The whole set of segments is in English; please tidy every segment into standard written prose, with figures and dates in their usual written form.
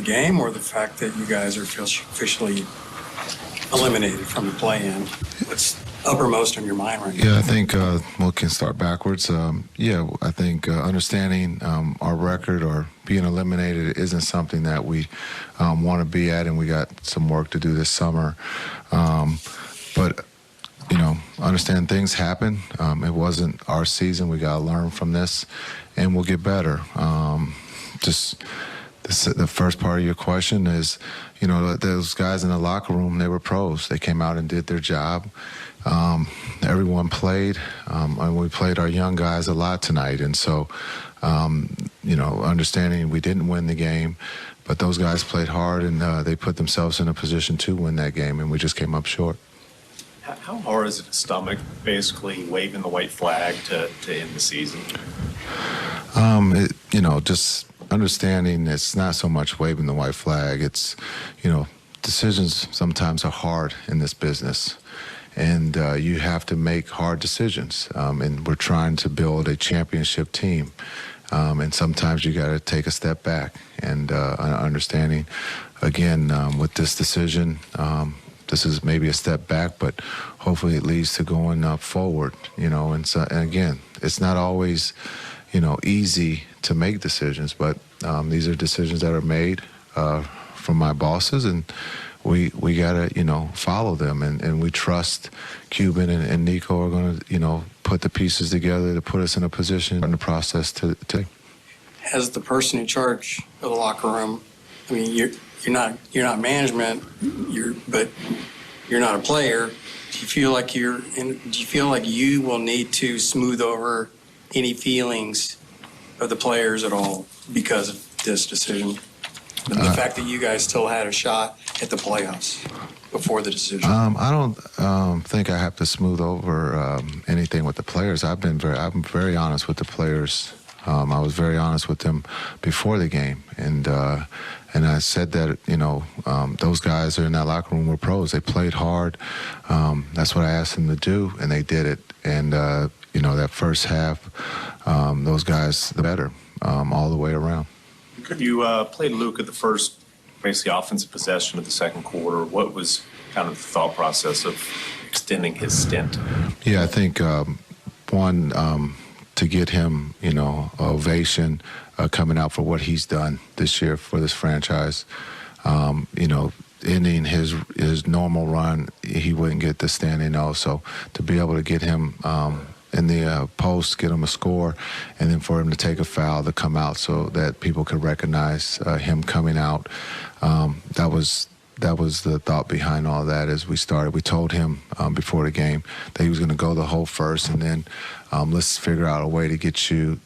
game or the fact that you guys are officially eliminated from the play-in? What's uppermost on your mind right now? Yeah, I think we can start backwards. I think understanding our record or being eliminated isn't something that we want to be at, and we got some work to do this summer. But understand things happen. It wasn't our season. We got to learn from this, and we'll get better. The first part of your question is, those guys in the locker room, they were pros. They came out and did their job. Everyone played, and we played our young guys a lot tonight. And so, understanding we didn't win the game, but those guys played hard, and they put themselves in a position to win that game, and we just came up short. How hard is it to stomach basically waving the white flag to end the season? Just understanding it's not so much waving the white flag. It's, decisions sometimes are hard in this business. And you have to make hard decisions. And we're trying to build a championship team. And sometimes you got to take a step back. And understanding, again, with this decision, this is maybe a step back, but hopefully it leads to going forward. And again, it's not always, easy to make decisions, but these are decisions that are made from my bosses, and we gotta follow them, and we trust Cuban and Nico are gonna put the pieces together to put us in a position in the process to. As the person in charge of the locker room, I mean, you're not management, but you're not a player. Do you feel like you will need to smooth over any feelings of the players at all because of this decision? The fact that you guys still had a shot at the playoffs before the decision. I don't think I have to smooth over anything with the players. I'm very honest with the players. I was very honest with them before the game, and I said that those guys are in that locker room were pros. They played hard. That's what I asked them to do, and they did it. And that first half, those guys the better all the way around. You played Luka the first, basically, offensive possession of the second quarter. What was kind of the thought process of extending his stint? Yeah, I think one, to get him, ovation coming out for what he's done this year for this franchise. Ending his normal run, he wouldn't get the standing O. So to be able to get him in the post, get him a score, and then for him to take a foul to come out so that people could recognize him coming out, that was the thought behind all that. As we started, we told him before the game that he was going to go the whole first, and then let's figure out a way to get you,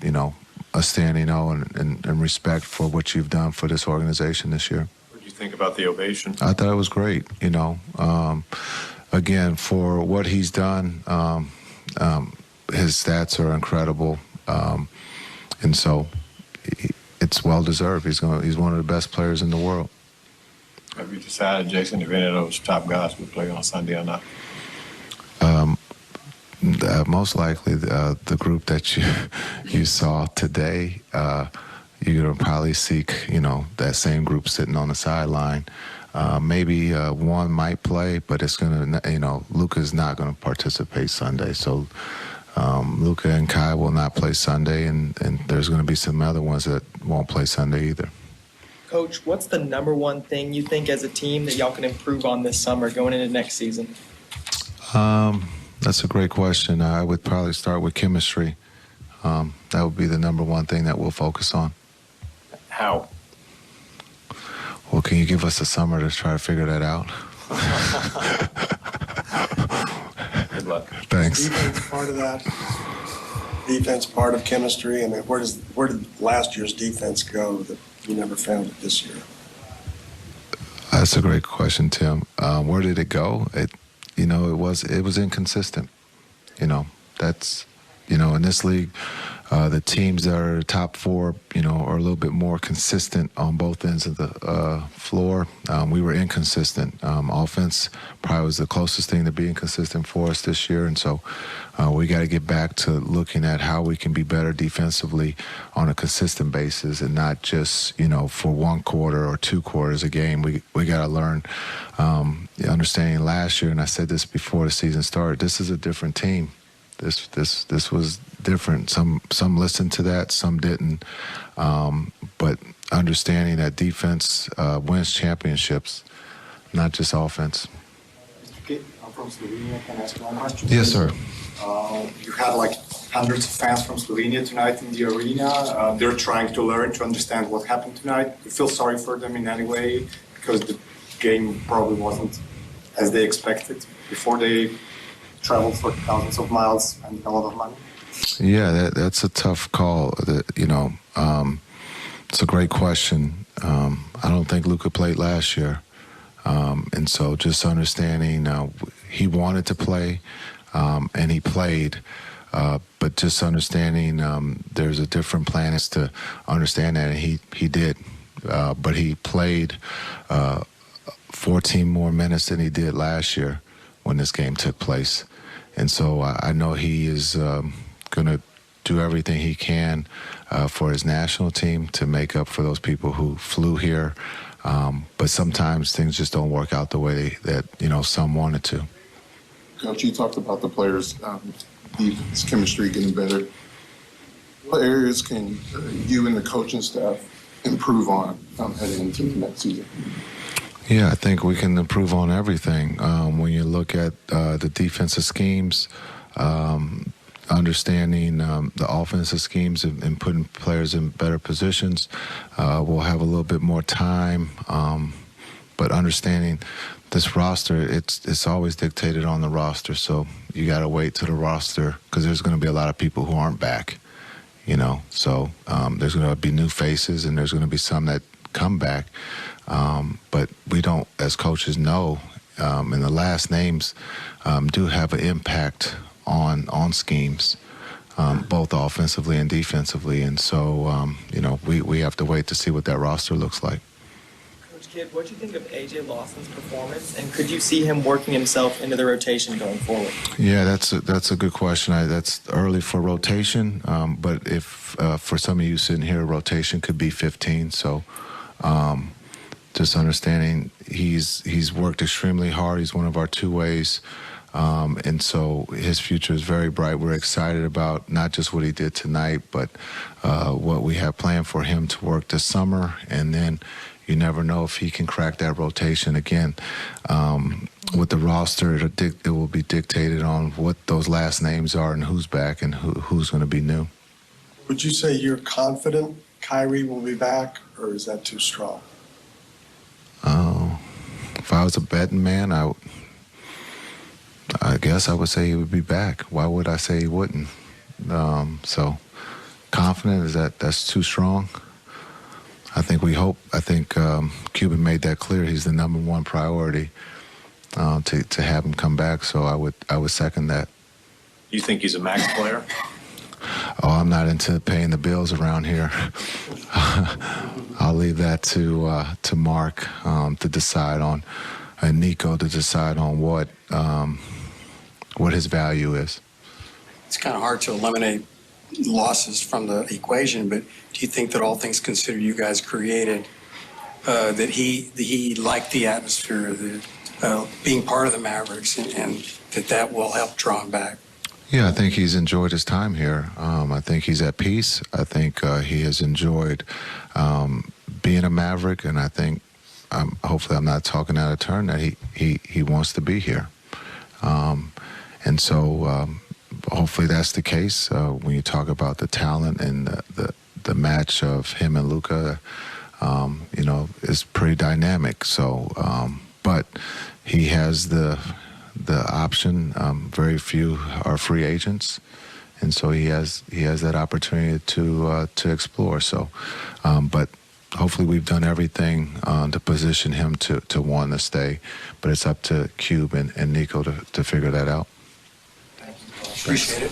a standing O and respect for what you've done for this organization this year. What did you think about the ovation? I thought it was great. Again, for what he's done, his stats are incredible, and so it's well deserved. He's one of the best players in the world. Have you decided, Jason, if any of those top guys will play on Sunday or not? Most likely the group that you saw today, you're going to probably seek, that same group sitting on the sideline. Maybe one might play, but it's going to, Luka's not going to participate Sunday. So Luka and Kai will not play Sunday, and there's going to be some other ones that won't play Sunday either. Coach, what's the number one thing you think as a team that y'all can improve on this summer going into next season? That's a great question. I would probably start with chemistry. That would be the number one thing that we'll focus on. How? Well, can you give us a summer to try to figure that out? Good luck. Thanks. Defense part of that. Defense part of chemistry. I mean, where did last year's defense go that you never found it this year? That's a great question, Tim. Where did it go? It was inconsistent. That's in this league, the teams that are top four, are a little bit more consistent on both ends of the floor. We were inconsistent. Offense probably was the closest thing to being consistent for us this year, and so we got to get back to looking at how we can be better defensively on a consistent basis, and not just for one quarter or 2 quarters a game. We got to learn understanding last year, and I said this before the season started. This is a different team. This was different. Some listened to that, some didn't. But understanding that defense wins championships, not just offense. Mr. Kidd, I'm from Slovenia. Can I ask one question? Yes, sir. You had like hundreds of fans from Slovenia tonight in the arena. They're trying to learn to understand what happened tonight. You feel sorry for them in any way because the game probably wasn't as they expected before they traveled for thousands of miles and a lot of money? Yeah, that's a tough call. It's a great question. I don't think Luka played last year. And so just understanding he wanted to play and he played, but just understanding there's a different plan is to understand that, and he did. But he played 14 more minutes than he did last year when this game took place. And so I know he is going to do everything he can for his national team to make up for those people who flew here. But sometimes things just don't work out the way that some wanted to. Coach, you talked about the players' defense chemistry getting better. What areas can you and the coaching staff improve on heading into the next season? Yeah, I think we can improve on everything. When you look at the defensive schemes, understanding the offensive schemes and putting players in better positions, we'll have a little bit more time. But understanding this roster, it's always dictated on the roster. So you got to wait to the roster because there's going to be a lot of people who aren't back. So there's going to be new faces and there's going to be some that come back. But we don't, as coaches, know, and the last names do have an impact on schemes, both offensively and defensively. And so, we have to wait to see what that roster looks like. Coach Kidd, what do you think of A.J. Lawson's performance, and could you see him working himself into the rotation going forward? Yeah, that's a good question. That's early for rotation, but if for some of you sitting here, rotation could be 15. So just understanding he's worked extremely hard. He's one of our two-ways. And so his future is very bright. We're excited about not just what he did tonight, but what we have planned for him to work this summer. And then you never know if he can crack that rotation again. With the roster, it will be dictated on what those last names are and who's back and who's going to be new. Would you say you're confident Kyrie will be back, or is that too strong? If I was a betting man, I guess I would say he would be back. Why would I say he wouldn't? So confident, that's too strong? I think Cuban made that clear. He's the number one priority to have him come back. So I would second that. You think he's a max player? Oh, I'm not into paying the bills around here. I'll leave that to Mark to decide on, and Nico to decide on what his value is. It's kind of hard to eliminate losses from the equation, but do you think that all things considered you guys created, that he liked the atmosphere, being part of the Mavericks, and that will help draw him back? Yeah, I think he's enjoyed his time here. I think he's at peace. I think he has enjoyed being a Maverick, and I think hopefully I'm not talking out of turn that he wants to be here. And so hopefully that's the case. When you talk about the talent and the match of him and Luka, it's pretty dynamic. So, but he has the option. Very few are free agents, and so he has that opportunity to explore. So, but hopefully we've done everything to position him to want to stay. But it's up to Cube and Nico to figure that out. Appreciate it.